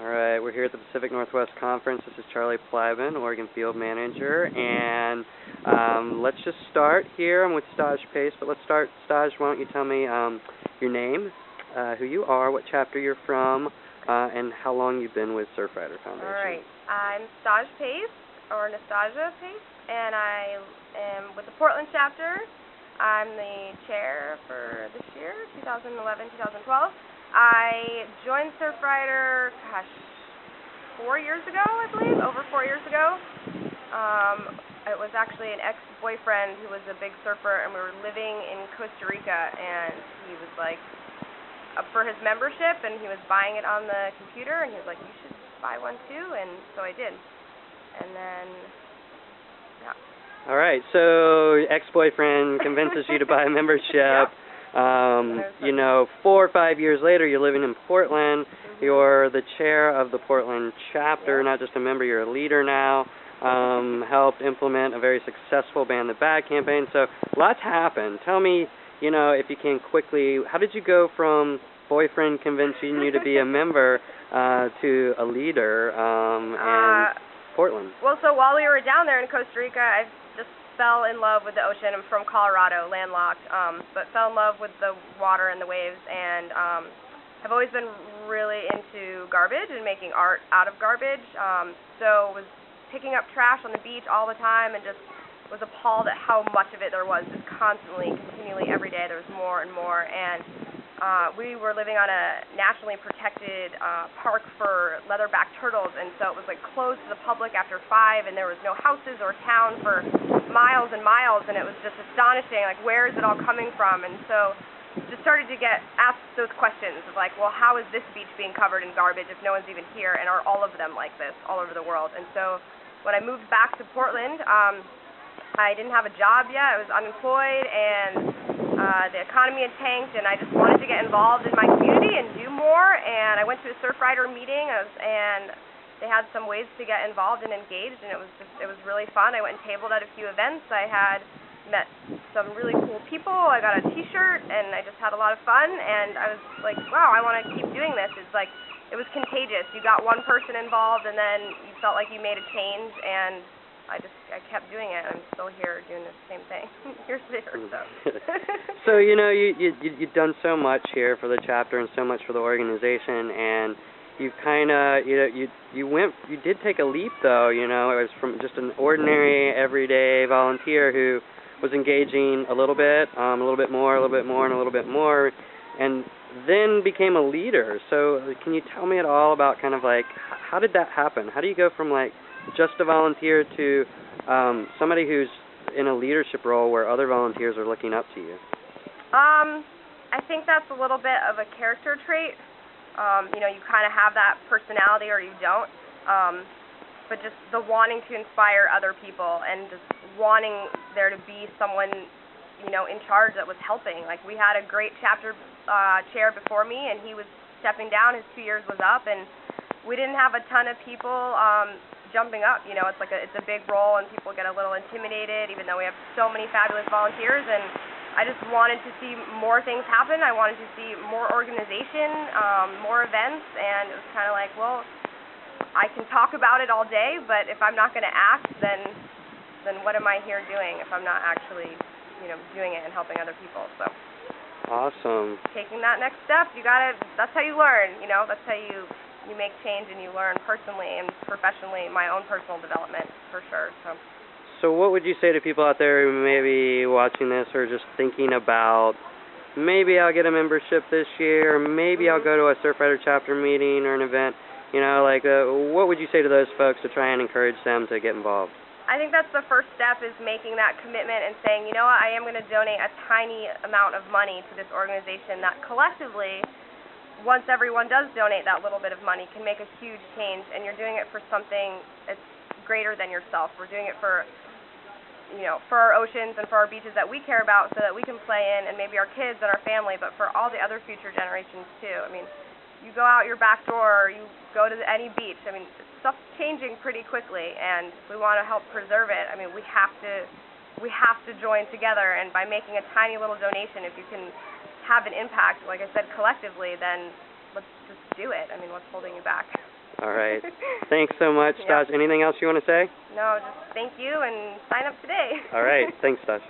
All right, we're here at the Pacific Northwest Conference. This is Charlie Plyman, Oregon Field Manager, and let's just start here. I'm with Staj Pace, but let's start. Staj, why don't you tell me your name, who you are, what chapter you're from, and how long you've been with Surfrider Foundation. All right, I'm Staj Pace, or Nastasia Pace, and I am with the Portland chapter. I'm the chair for this year, 2011-2012. I joined Surfrider, 4 years ago, I believe, over 4 years ago. It was actually an ex-boyfriend who was a big surfer, and we were living in Costa Rica, and he was like up for his membership, and he was buying it on the computer, and he was like, you should buy one too, and so I did. And then, yeah. All right, so ex-boyfriend convinces you to buy a membership. Yeah. 4 or 5 years later, you're living in Portland. Mm-hmm. You're the chair of the Portland chapter, yeah. Not just a member, you're a leader now. Helped implement a very successful Ban the Bag campaign. So lots happened. Tell me, if you can quickly, how did you go from boyfriend convincing you to be a member to a leader in Portland? Well, so while we were down there in Costa Rica, I just fell in love with the ocean. I'm from Colorado, landlocked, but fell in love with the water and the waves, and have always been really into garbage and making art out of garbage. So was picking up trash on the beach all the time and just was appalled at how much of it there was, just constantly, continually, every day. There was more and more, and we were living on a nationally protected park for leatherback turtles, and so it was like closed to the public after 5, and there was no houses or town for miles and miles, and it was just astonishing, like, where is it all coming from? And so just started to get asked those questions of like, well, how is this beach being covered in garbage if no one's even here, and are all of them like this all over the world? And so when I moved back to Portland, I didn't have a job yet. I was unemployed, and the economy had tanked, and I just wanted to get involved in my community and do more. And I went to a Surfrider meeting, and they had some ways to get involved and engaged, and it was really fun. I went and tabled at a few events. I had met some really cool people. I got a T-shirt, and I just had a lot of fun. And I was like, wow, I want to keep doing this. It's like, it was contagious. You got one person involved, and then you felt like you made a change, and I kept doing it. I'm still here doing the same thing years later. So you've done so much here for the chapter and so much for the organization, and you kind of you did take a leap though. It was from just an ordinary everyday volunteer who was engaging a little bit more, and a little bit more, and then became a leader. So can you tell me at all about kind of like how did that happen? How do you go from like just a volunteer to somebody who's in a leadership role where other volunteers are looking up to you? I think that's a little bit of a character trait. You kind of have that personality or you don't. But just the wanting to inspire other people and just wanting there to be someone, in charge that was helping. Like, we had a great chapter chair before me, and he was stepping down. His 2 years was up, and we didn't have a ton of people jumping up. It's a big role, and people get a little intimidated, even though we have so many fabulous volunteers. And I just wanted to see more things happen. I wanted to see more organization, more events, and it was kind of like, well, I can talk about it all day, but if I'm not going to act, then what am I here doing if I'm not actually, doing it and helping other people? So awesome. Taking that next step, that's how you learn, that's how you make change and you learn personally and professionally, my own personal development for sure. So what would you say to people out there who may be watching this or just thinking about, maybe I'll get a membership this year, or maybe I'll go to a Surfrider chapter meeting or an event, what would you say to those folks to try and encourage them to get involved? I think that's the first step, is making that commitment and saying, you know what, I am going to donate a tiny amount of money to this organization that collectively, once everyone does donate that little bit of money, can make a huge change, and you're doing it for something that's greater than yourself. We're doing it for our oceans and for our beaches that we care about so that we can play in, and maybe our kids and our family, but for all the other future generations too. I mean, you go out your back door, or you go to any beach, stuff's changing pretty quickly, and if we want to help preserve it, we have to join together, and by making a tiny little donation, if you can have an impact, like I said, collectively, then let's just do it. What's holding you back? All right. Thanks so much, Yeah. Stash. Anything else you want to say? No, just thank you and sign up today. All right. Thanks, Stash.